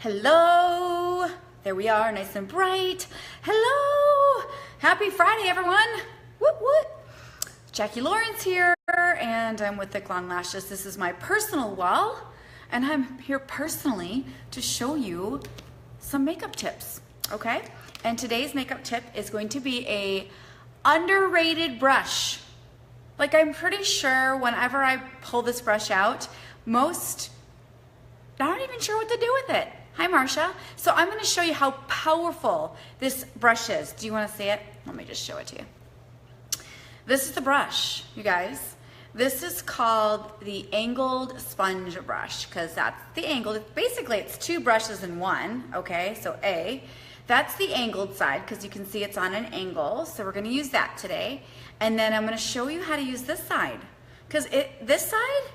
Hello, there we are, nice and bright. Hello, happy Friday, everyone. Whoop, whoop. Jackie Lawrence here, and I'm with Thick Long Lashes. This is my personal wall, and I'm here personally to show you some makeup tips, okay? And today's makeup tip is going to be a underrated brush. Like, I'm pretty sure whenever I pull this brush out, most aren't even sure what to do with it. Hi, Marcia. So I'm going to show you how powerful this brush is. Do you want to see it? Let me just show it to you. This is the brush, you guys. This is called the angled sponge brush because that's the angled. Basically, it's two brushes in one, okay? So that's the angled side because you can see it's on an angle. So we're going to use that today. And then I'm going to show you how to use this side because this side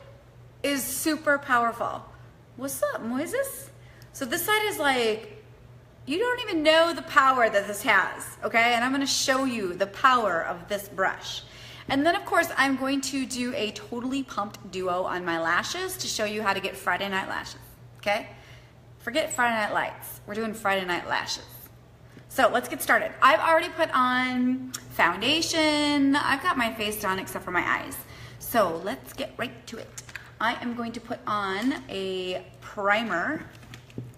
is super powerful. What's up, Moises? So this side is like, you don't even know the power that this has, okay? And I'm gonna show you the power of this brush. And then of course, I'm going to do a totally pumped duo on my lashes to show you how to get Friday night lashes, okay? Forget Friday Night Lights, we're doing Friday night lashes. So let's get started. I've already put on foundation. I've got my face on except for my eyes. So let's get right to it. I am going to put on a primer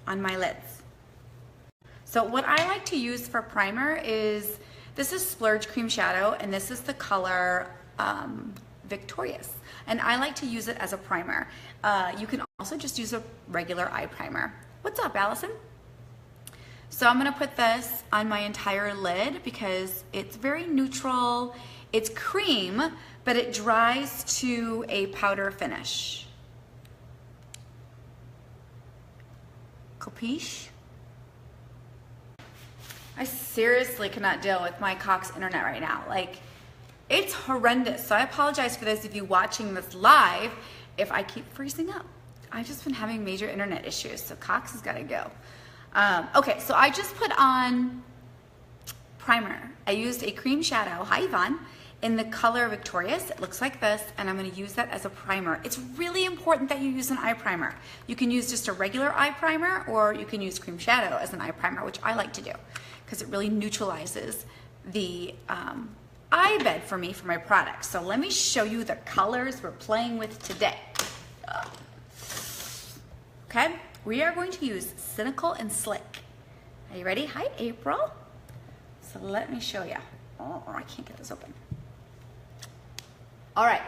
on my lids. So what I like to use for primer is, this is Splurge Cream Shadow, and this is the color Victorious. And I like to use it as a primer. You can also just use a regular eye primer. What's up, Allison? So I'm gonna put this on my entire lid because it's very neutral. It's cream, but it dries to a powder finish. Capiche? I seriously cannot deal with my Cox internet right now. Like, it's horrendous. So I apologize for those of you watching this live if I keep freezing up. I've just been having major internet issues, so Cox has gotta go. Okay, so I just put on primer. I used a cream shadow, hi Yvonne, in the color Victorious. It looks like this, and I'm gonna use that as a primer. It's really important that you use an eye primer. You can use just a regular eye primer, or you can use cream shadow as an eye primer, which I like to do, because it really neutralizes the eye bed for me for my product. So let me show you the colors we're playing with today. Okay, we are going to use Cynical and Slick. Are you ready? Hi, April. So let me show you. Oh, I can't get this open. All right,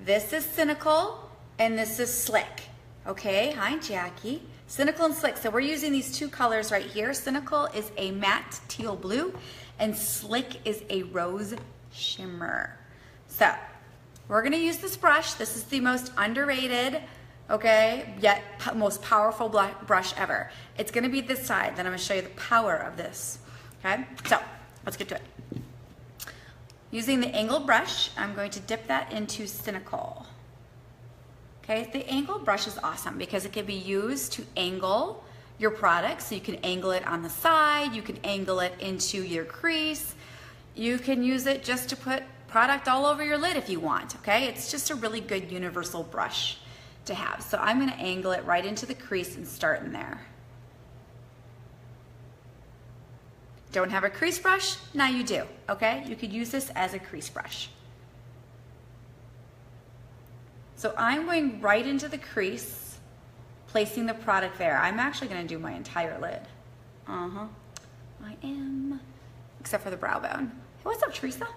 this is Cynical and this is Slick. Okay, hi Jackie. Cynical and Slick, so we're using these two colors right here. Cynical is a matte teal blue and Slick is a rose shimmer. So we're gonna use this brush. This is the most underrated, okay, yet most powerful brush ever. It's gonna be this side, then I'm gonna show you the power of this, okay? So let's get to it. Using the angled brush, I'm going to dip that into Cynical. Okay, the angled brush is awesome because it can be used to angle your product. So you can angle it on the side, you can angle it into your crease. You can use it just to put product all over your lid if you want, okay? It's just a really good universal brush to have. So I'm gonna angle it right into the crease and start in there. Don't have a crease brush? Now you do, okay? You could use this as a crease brush. So I'm going right into the crease, placing the product there. I'm actually gonna do my entire lid. I am, except for the brow bone. Hey, what's up, Teresa?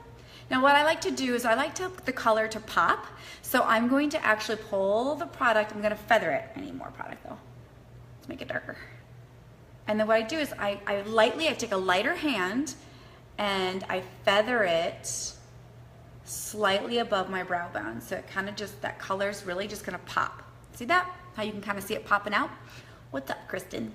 Now what I like to do is I like the color to pop. So I'm going to actually pull the product, I'm gonna feather it. I need more product though. Let's make it darker. And then what I do is I take a lighter hand and I feather it slightly above my brow bone. So it kind of just, that color is really just gonna pop. See that? How you can kind of see it popping out? What's up, Kristen?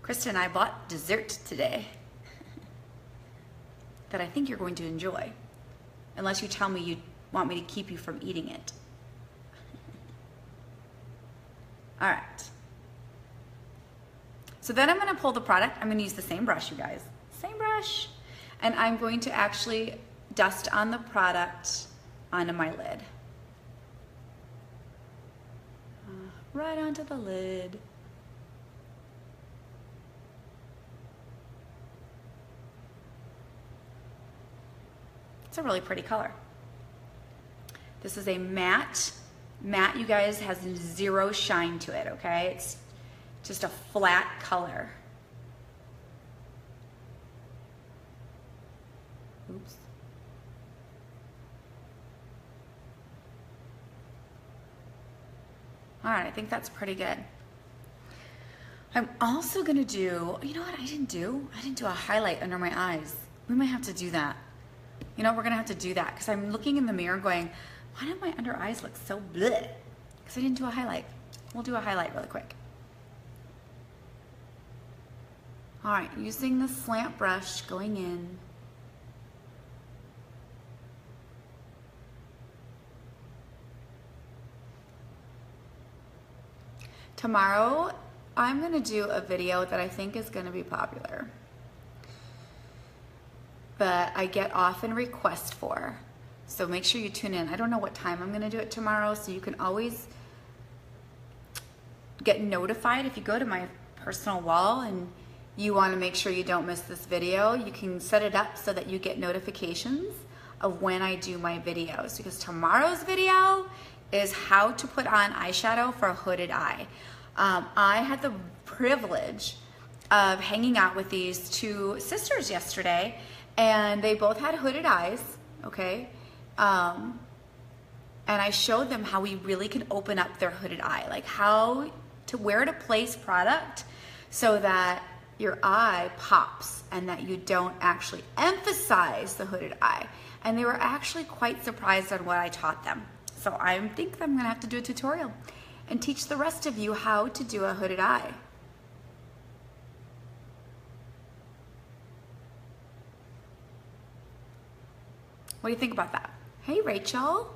Kristen and I bought dessert today that I think you're going to enjoy, unless you tell me you want me to keep you from eating it. All right. So then I'm gonna pull the product. I'm gonna use the same brush, you guys. Same brush. And I'm going to actually dust on the product onto my lid. right onto the lid. It's a really pretty color. This is a matte. Matte, you guys, has zero shine to it, okay? It's just a flat color. Oops. All right, I think that's pretty good. I'm also gonna do, you know what I didn't do? I didn't do a highlight under my eyes. We might have to do that. You know, we're gonna have to do that because I'm looking in the mirror going, why do my under eyes look so bleh? Because I didn't do a highlight. We'll do a highlight really quick. All right, using the slant brush, going in. Tomorrow, I'm gonna do a video that I think is gonna be popular, that I get often requests for. So make sure you tune in. I don't know what time I'm gonna do it tomorrow, so you can always get notified if you go to my personal wall and you wanna make sure you don't miss this video. You can set it up so that you get notifications of when I do my videos, because tomorrow's video is how to put on eyeshadow for a hooded eye. I had the privilege of hanging out with these two sisters yesterday, and they both had hooded eyes, okay? And I showed them how we really can open up their hooded eye, like where to place product so that your eye pops and that you don't actually emphasize the hooded eye. And they were actually quite surprised on what I taught them. So I think I'm gonna have to do a tutorial and teach the rest of you how to do a hooded eye. What do you think about that? Hey, Rachel.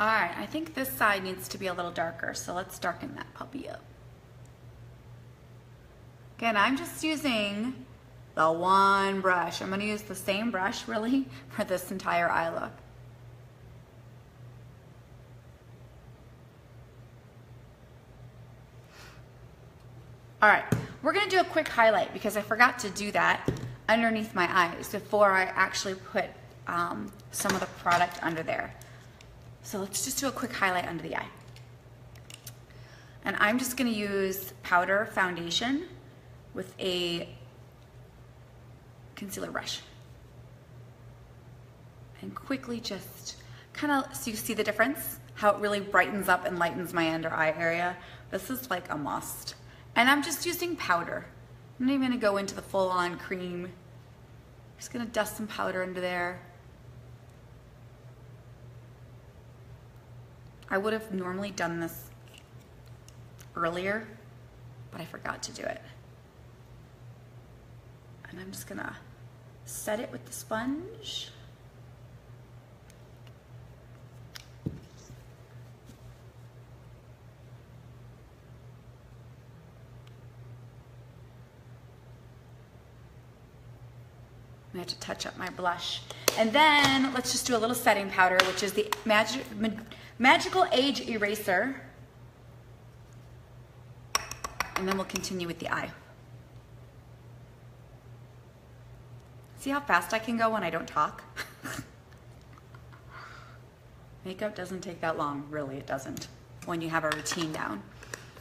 All right, I think this side needs to be a little darker, so let's darken that puppy up. Again, I'm just using the one brush. I'm gonna use the same brush really for this entire eye look. All right, we're gonna do a quick highlight because I forgot to do that underneath my eyes before I actually put some of the product under there. So let's just do a quick highlight under the eye. And I'm just gonna use powder foundation with a concealer brush. And quickly just kind of, so you see the difference? How it really brightens up and lightens my under eye area. This is like a must. And I'm just using powder. I'm not even gonna go into the full on cream. Just gonna dust some powder under there. I would have normally done this earlier, but I forgot to do it. And I'm just gonna set it with the sponge. I have to touch up my blush. And then let's just do a little setting powder, which is the Magical Age Eraser. And then we'll continue with the eye. See how fast I can go when I don't talk? Makeup doesn't take that long, really it doesn't, when you have a routine down.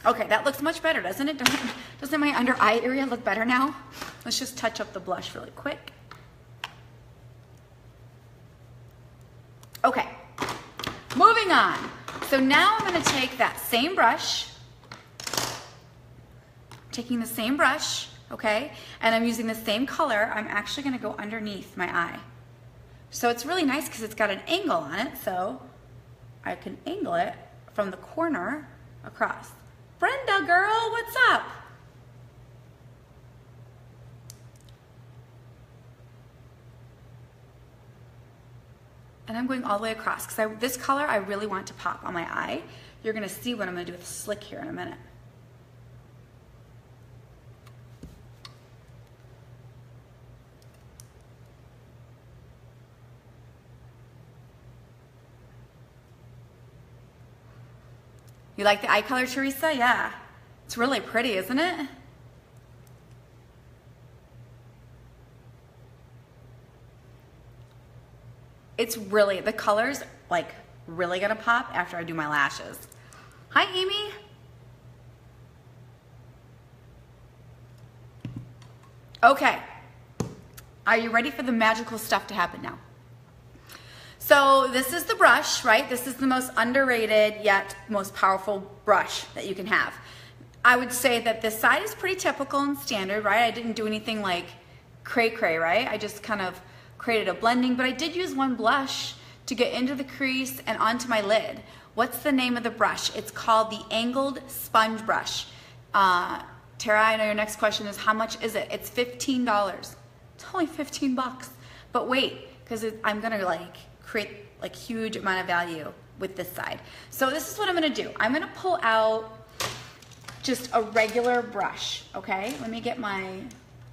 Okay, that looks much better, doesn't it? Doesn't my under eye area look better now? Let's just touch up the blush really quick. Okay, moving on. So now I'm gonna take that same brush, taking the same brush, okay, and I'm using the same color. I'm actually gonna go underneath my eye. So it's really nice because it's got an angle on it, so I can angle it from the corner across. Brenda, girl, what's up? And I'm going all the way across because this color I really want to pop on my eye. You're gonna see what I'm gonna do with the slick here in a minute. You like the eye color, Teresa? Yeah. It's really pretty, isn't it? It's really, the color's like really gonna pop after I do my lashes. Hi, Amy. Okay. Are you ready for the magical stuff to happen now? So this is the brush, right? This is the most underrated yet most powerful brush that you can have. I would say that this side is pretty typical and standard, right? I didn't do anything like cray-cray, right? I just kind of created a blending, but I did use one blush to get into the crease and onto my lid. What's the name of the brush? It's called the Angled Sponge Brush. Tara, I know your next question is how much is it? It's $15. It's only 15 bucks. But wait, because I'm gonna like create like huge amount of value with this side. So this is what I'm gonna do. I'm gonna pull out just a regular brush, okay? Let me get my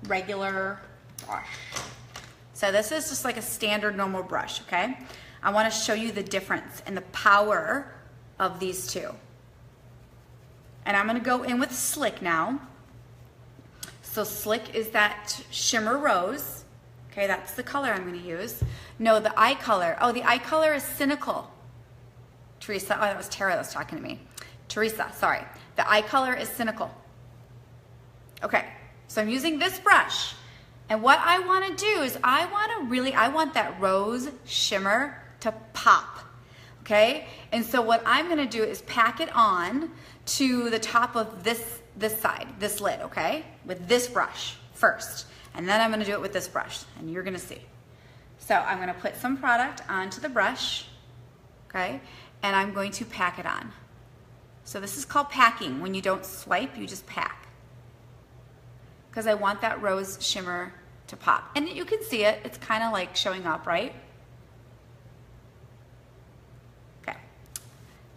regular brush. So this is just like a standard normal brush, okay? I wanna show you the difference and the power of these two. And I'm gonna go in with Slick now. So Slick is that shimmer rose. Okay, that's the color I'm gonna use. No, the eye color. Oh, the eye color is Cynical. Teresa, oh, that was Tara that was talking to me. Teresa, sorry. The eye color is Cynical. Okay, so I'm using this brush. And what I wanna do is I want that rose shimmer to pop, okay? And so what I'm gonna do is pack it on to the top of this side, this lid, okay? With this brush first. And then I'm gonna do it with this brush, and you're gonna see. So I'm gonna put some product onto the brush, okay? And I'm going to pack it on. So this is called packing. When you don't swipe, you just pack. Because I want that rose shimmer to pop. And you can see it, it's kind of like showing up, right? Okay,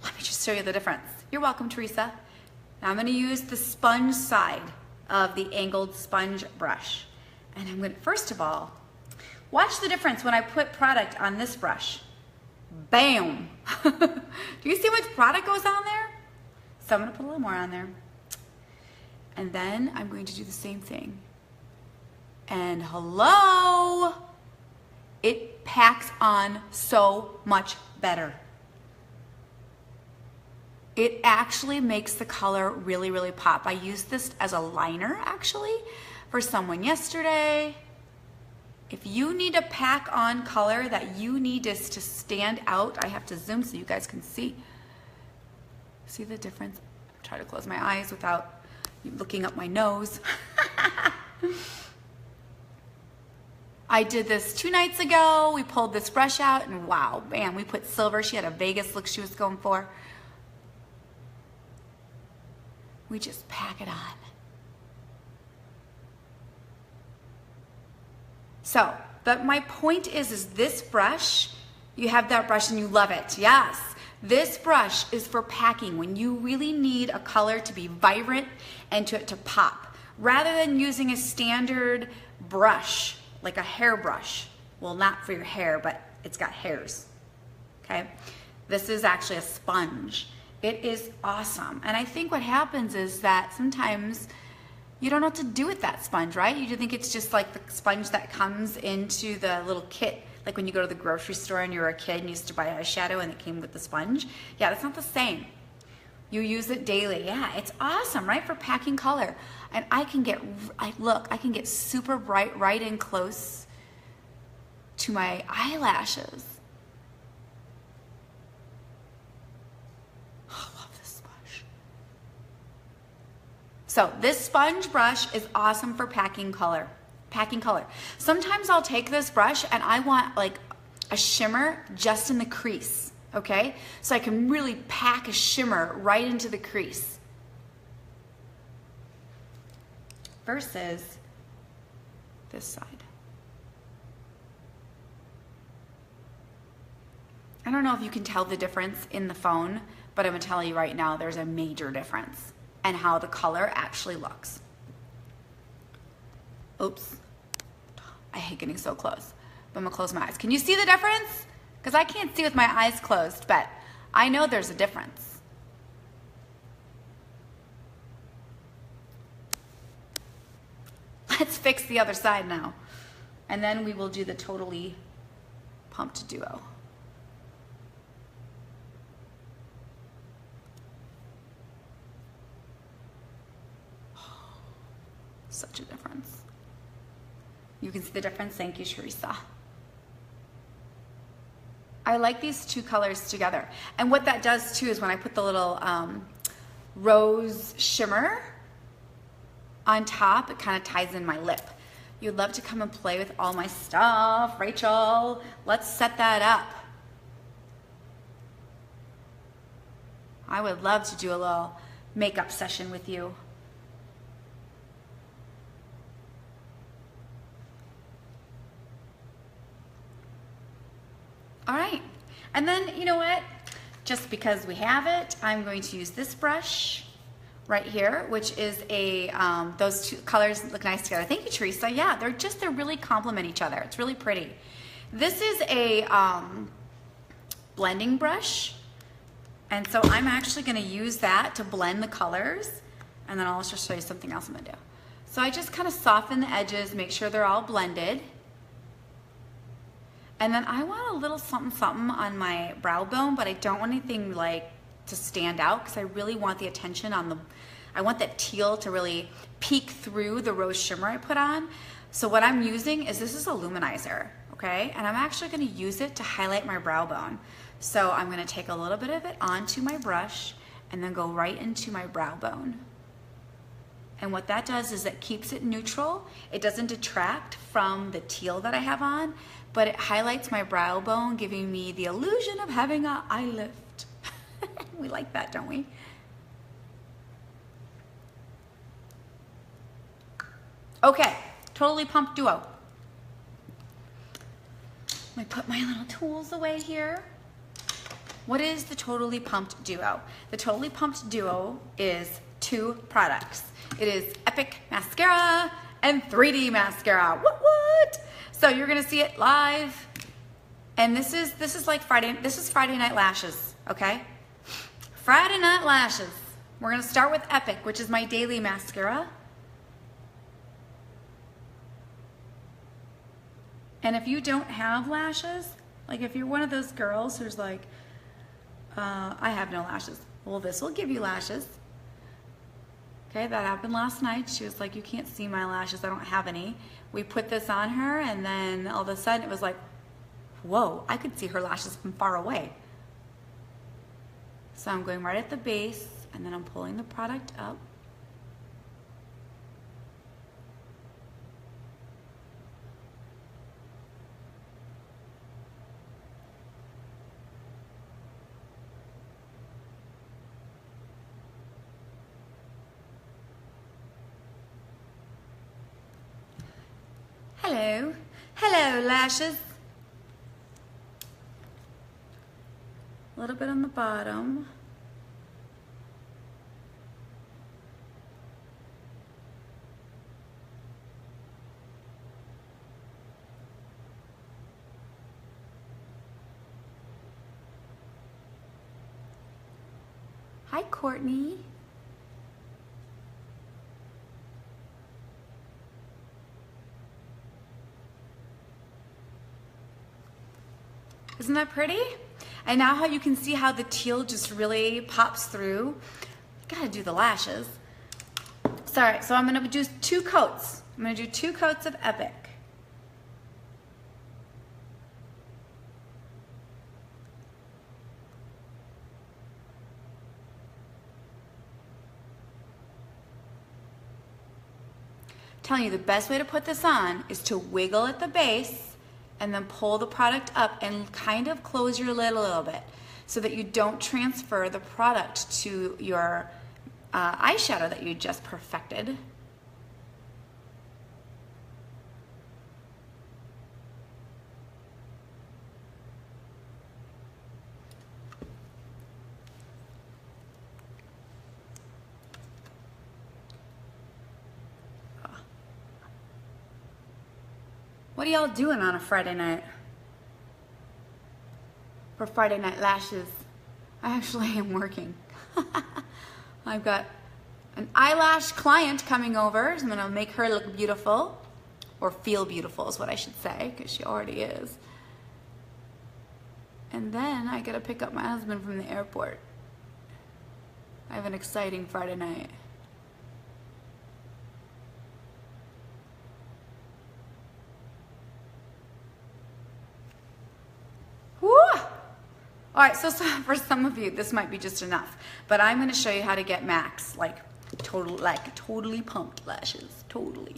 let me just show you the difference. You're welcome, Teresa. Now I'm gonna use the sponge side of the Angled Sponge Brush. And I'm gonna, first of all, watch the difference when I put product on this brush. Bam! Do you see how much product goes on there? So I'm gonna put a little more on there. And then I'm going to do the same thing. And hello! It packs on so much better. It actually makes the color really, really pop. I used this as a liner actually for someone yesterday. If you need a pack on color that you need this to stand out, I have to zoom so you guys can see. See the difference? I'm trying to close my eyes without looking up my nose. I did this 2 nights ago. We pulled this brush out and wow, bam, we put silver. She had a Vegas look she was going for. We just pack it on. So, but my point is this brush, you have that brush and you love it. Yes, this brush is for packing when you really need a color to be vibrant and to pop. Rather than using a standard brush, like a hair brush. Well, not for your hair, but it's got hairs, okay? This is actually a sponge. It is awesome. And I think what happens is that sometimes you don't know what to do with that sponge, right? You think it's just like the sponge that comes into the little kit. Like when you go to the grocery store and you were a kid and you used to buy eyeshadow and it came with the sponge. Yeah, that's not the same. You use it daily. Yeah, it's awesome, right? For packing color. And I can get super bright right in close to my eyelashes. So this sponge brush is awesome for packing color. Sometimes I'll take this brush and I want like a shimmer just in the crease, okay? So I can really pack a shimmer right into the crease. Versus this side. I don't know if you can tell the difference in the phone, but I'm gonna tell you right now, there's a major difference. And how the color actually looks. Oops. I hate getting so close. But I'm gonna close my eyes. Can you see the difference? Because I can't see with my eyes closed, but I know there's a difference. Let's fix the other side now. And then we will do the Totally Pumped Duo. Such a difference. You can see the difference. Thank you, Teresa. I like these two colors together. And what that does too is when I put the little rose shimmer on top, it kind of ties in my lip. You'd love to come and play with all my stuff, Rachel. Let's set that up. I would love to do a little makeup session with you. All right, and then you know what? Just because we have it, I'm going to use this brush right here, which is a, those two colors look nice together. Thank you, Teresa. Yeah, they're really complement each other. It's really pretty. This is a blending brush, and so I'm actually gonna use that to blend the colors, and then I'll also show you something else I'm gonna do. So I just kind of soften the edges, make sure they're all blended. And then I want a little something something on my brow bone, but I don't want anything like to stand out because I really want the attention on the, I want that teal to really peek through the rose shimmer I put on. So what I'm using is, this is a luminizer, okay? And I'm actually gonna use it to highlight my brow bone. So I'm gonna take a little bit of it onto my brush and then go right into my brow bone. And what that does is it keeps it neutral. It doesn't detract from the teal that I have on, but it highlights my brow bone, giving me the illusion of having an eye lift. We like that, don't we? Okay, Totally Pumped Duo. Let me put my little tools away here. What is the Totally Pumped Duo? The Totally Pumped Duo is two products. It is Epic Mascara and 3D Mascara. What? So you're gonna see it live. And this is like Friday Night Lashes, okay? Friday Night Lashes. We're gonna start with Epic, which is my daily mascara. And if you don't have lashes, like if you're one of those girls who's like, I have no lashes. Well, this will give you lashes. Okay, that happened last night. She was like, you can't see my lashes, I don't have any. We put this on her and then all of a sudden it was like, whoa, I could see her lashes from far away. So I'm going right at the base and then I'm pulling the product up. Hello. Hello, lashes. A little bit on the bottom. Hi, Courtney. Isn't that pretty? And now how you can see how the teal just really pops through. Gotta do the lashes. Sorry, so I'm gonna do two coats. I'm gonna do 2 coats of Epic. Telling you the best way to put this on is to wiggle at the base and then pull the product up and kind of close your lid a little bit so that you don't transfer the product to your eyeshadow that you just perfected. What are y'all doing on a Friday night? For Friday Night Lashes. I actually am working. I've got an eyelash client coming over. So I'm gonna make her look beautiful, or feel beautiful is what I should say, because she already is. And then I gotta pick up my husband from the airport. I have an exciting Friday night. Woo! All right, so for some of you, this might be just enough, but I'm gonna show you how to get max, like totally pumped lashes, totally.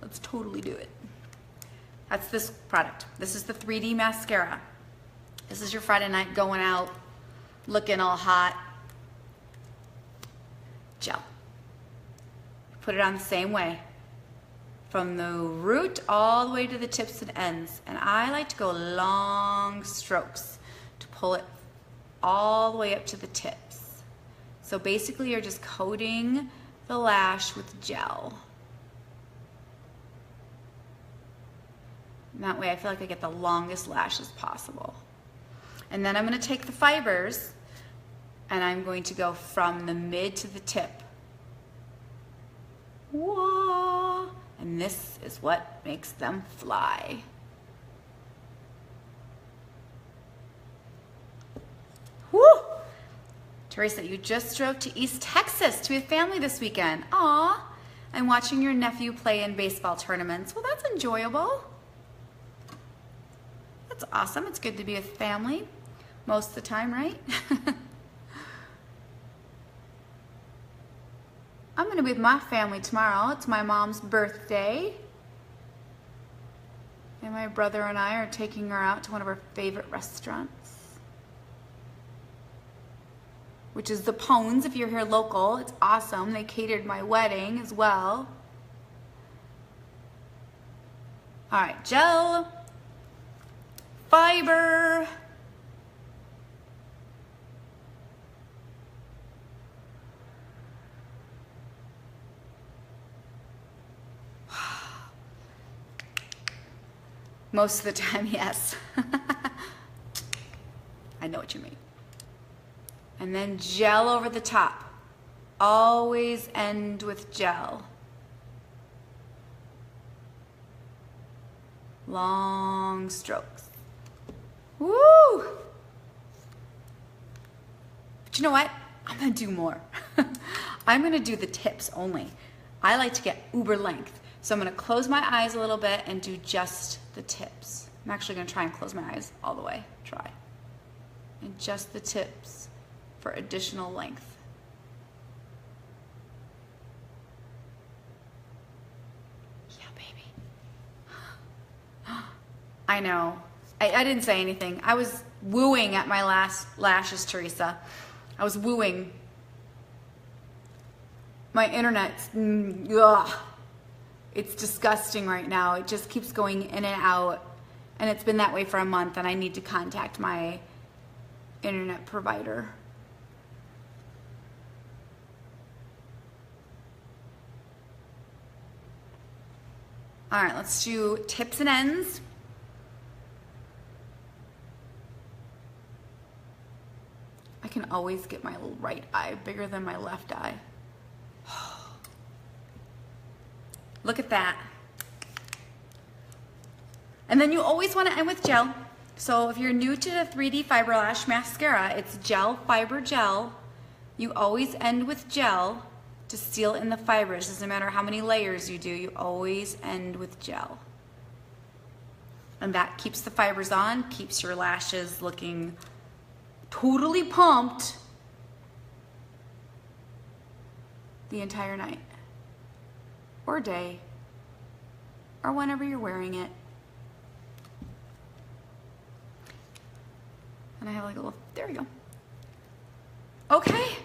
Let's totally do it. That's this product. This is the 3D mascara. This is your Friday night going out, looking all hot. Gel. Put it on the same way, from the root all the way to the tips and ends. And I like to go long strokes to pull it all the way up to the tips. So basically you're just coating the lash with gel. And that way I feel like I get the longest lashes possible. And then I'm gonna take the fibers and I'm going to go from the mid to the tip. Whoa! And this is what makes them fly. Woo! Teresa, you just drove to East Texas to be with family this weekend. Aw, and watching your nephew play in baseball tournaments. Well, that's enjoyable. That's awesome. It's good to be with family most of the time, right? I'm going to be with my family tomorrow. It's my mom's birthday. And my brother and I are taking her out to one of her favorite restaurants, which is the Pones if you're here local. It's awesome. They catered my wedding as well. All right, gel, fiber, most of the time, yes. I know what you mean. And then gel over the top. Always end with gel. Long strokes. Woo! But you know what? I'm gonna do more. I'm gonna do the tips only. I like to get uber length. So I'm gonna close my eyes a little bit and do just the tips. I'm actually gonna try and close my eyes all the way. Try. And just the tips for additional length. Yeah, baby. I know. I didn't say anything. I was wooing at my last lashes, Teresa. I was wooing. My internet's, ugh. It's disgusting right now. It just keeps going in and out. And it's been that way for a month, and I need to contact my internet provider. All right, let's do tips and ends. I can always get my right eye bigger than my left eye. Look at that. And then you always want to end with gel. So if you're new to the 3D Fiber Lash Mascara, it's gel, fiber, gel. You always end with gel to seal in the fibers. Doesn't matter how many layers you do, you always end with gel. And that keeps the fibers on, keeps your lashes looking totally pumped the entire night. Or day, or whenever you're wearing it. And I have like a little, there we go. Okay.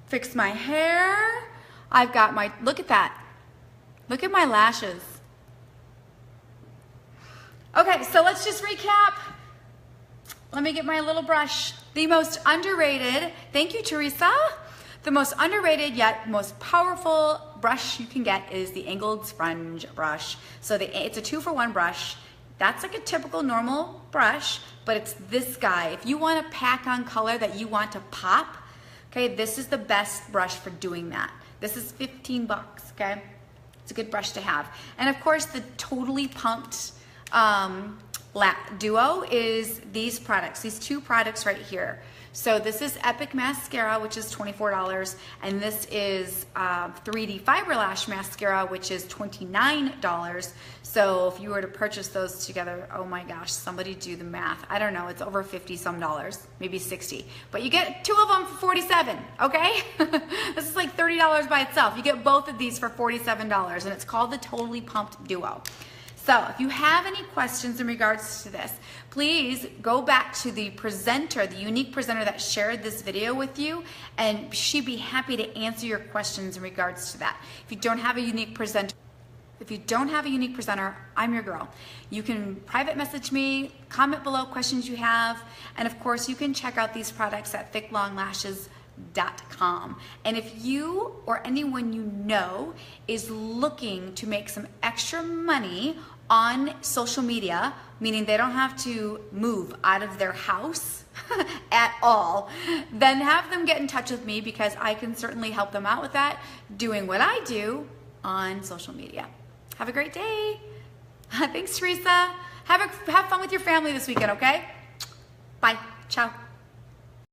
Fix my hair. I've got my, look at that. Look at my lashes. Okay, so let's just recap. Let me get my little brush. The most underrated, thank you, Teresa. The most underrated yet most powerful brush you can get is the angled sponge brush. So it's a 2-for-1 brush. That's like a typical normal brush, but it's this guy. If you want to pack on color that you want to pop, Okay, this is the best brush for doing that. This is 15 bucks, okay? It's a good brush to have. And of course, the Totally Pumped Duo is these products, these two products right here. So this is Epic Mascara, which is $24, and this is 3D Fiber Lash Mascara, which is $29. So if you were to purchase those together, oh my gosh, somebody do the math. I don't know, it's over 50 some dollars, maybe 60. But you get two of them for 47, okay? This is like $30 by itself. You get both of these for $47, and it's called the Totally Pumped Duo. So if you have any questions in regards to this, please go back to the presenter, the unique presenter that shared this video with you, and she'd be happy to answer your questions in regards to that. If you don't have a unique presenter, I'm your girl. You can private message me, comment below questions you have, and of course you can check out these products at thicklonglashes.com. And if you or anyone you know is looking to make some extra money on social media, meaning they don't have to move out of their house at all, then have them get in touch with me, because I can certainly help them out with that, doing what I do on social media. Have a great day. Thanks, Teresa. Have fun with your family this weekend, okay? Bye. Ciao.